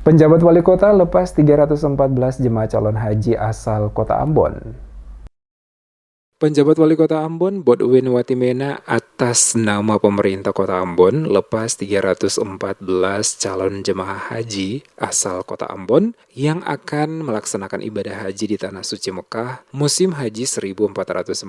Penjabat wali kota lepas 314 jemaah calon haji asal kota Ambon. Penjabat Wali Kota Ambon, Bodwin Watimena, atas nama pemerintah Kota Ambon lepas 314 calon jemaah haji asal Kota Ambon yang akan melaksanakan ibadah haji di Tanah Suci Mekah musim haji 1444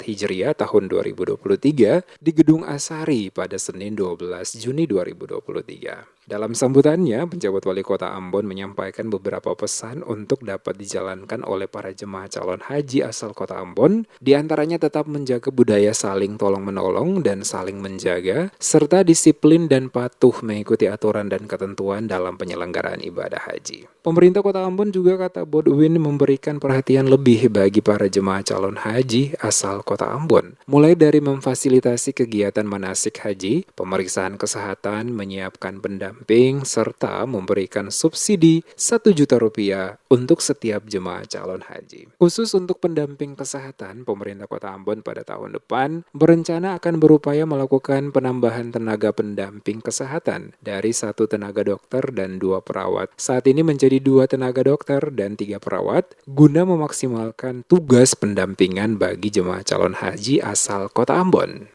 Hijriah tahun 2023 di Gedung Asari pada Senin 12 Juni 2023. Dalam sambutannya, penjabat wali kota Ambon menyampaikan beberapa pesan untuk dapat dijalankan oleh para jemaah calon haji asal kota Ambon, di antaranya tetap menjaga budaya saling tolong-menolong dan saling menjaga, serta disiplin dan patuh mengikuti aturan dan ketentuan dalam penyelenggaraan ibadah haji. Pemerintah kota Ambon juga, kata Bodwin, memberikan perhatian lebih bagi para jemaah calon haji asal kota Ambon, mulai dari memfasilitasi kegiatan manasik haji, pemeriksaan kesehatan, menyiapkan pendamping, serta memberikan subsidi Rp1.000.000 untuk setiap jemaah calon haji. Khusus untuk pendamping kesehatan, pemerintah kota Ambon pada tahun depan berencana akan berupaya melakukan penambahan tenaga pendamping kesehatan dari 1 tenaga dokter dan 2 perawat. Saat ini menjadi 2 tenaga dokter dan 3 perawat guna memaksimalkan tugas pendampingan bagi jemaah calon haji asal kota Ambon.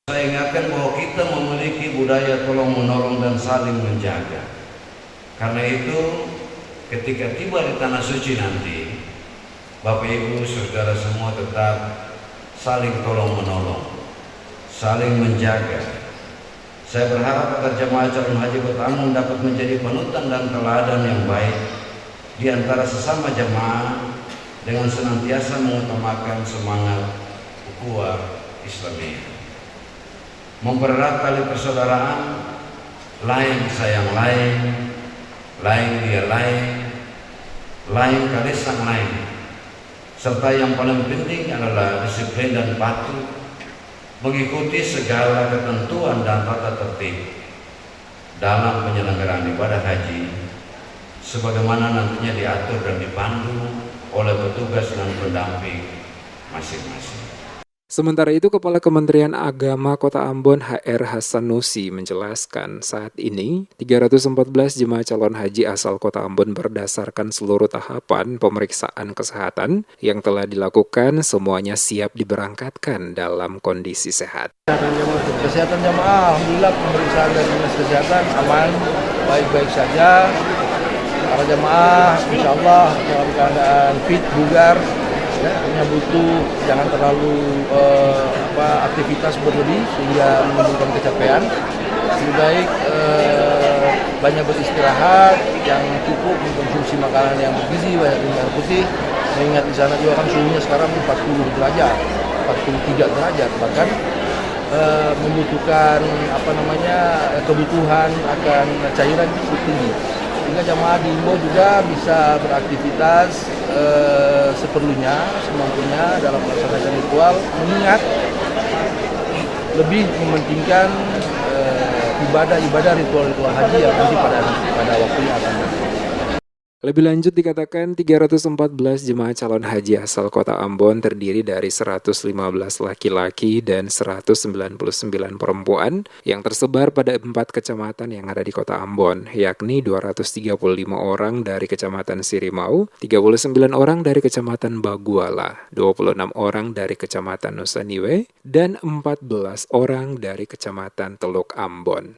Saya ingatkan bahwa kita memiliki budaya tolong-menolong dan saling menjaga. Karena itu, ketika tiba di Tanah Suci nanti, Bapak Ibu Saudara semua tetap saling tolong-menolong, saling menjaga. Saya berharap agar jemaah calon haji Kota Ambon dapat menjadi panutan dan teladan yang baik di antara sesama jemaah dengan senantiasa mengutamakan semangat ukhuwah Islamiyah. Mempererat tali persaudaraan, lain sayang lain, lain dia lain kali sang lain. Serta yang paling penting adalah disiplin dan patuh mengikuti segala ketentuan dan tata tertib dalam penyelenggaraan ibadah haji sebagaimana nantinya diatur dan dipandu oleh petugas dan pendamping masing-masing. Sementara itu, Kepala Kementerian Agama Kota Ambon HR Hasanusi menjelaskan saat ini 314 jemaah calon haji asal Kota Ambon berdasarkan seluruh tahapan pemeriksaan kesehatan yang telah dilakukan semuanya siap diberangkatkan dalam kondisi sehat. Kesehatan jemaah, alhamdulillah pemeriksaan dari dinas kesehatan aman, baik-baik saja. Para jemaah insya Allah dalam keadaan fit, bugar. Ya, hanya butuh jangan terlalu aktivitas berlebih sehingga menimbulkan kecapean. Lebih baik banyak beristirahat, yang cukup mengkonsumsi makanan yang bergizi, banyak minum air putih. Mengingat di sana juga kan suhunya sekarang 40 derajat, 43 derajat, bahkan membutuhkan kebutuhan akan cairan cukup tinggi. Sehingga jamaah diimbau juga bisa beraktivitas seperlunya, semampunya dalam melaksanakan ritual, mengingat lebih mementingkan ibadah ritual haji yang nanti pada waktunya akan datang. Lebih lanjut dikatakan 314 jemaah calon haji asal kota Ambon terdiri dari 115 laki-laki dan 199 perempuan yang tersebar pada 4 kecamatan yang ada di kota Ambon, yakni 235 orang dari kecamatan Sirimau, 39 orang dari kecamatan Baguala, 26 orang dari kecamatan Nusaniwe, dan 14 orang dari kecamatan Teluk Ambon.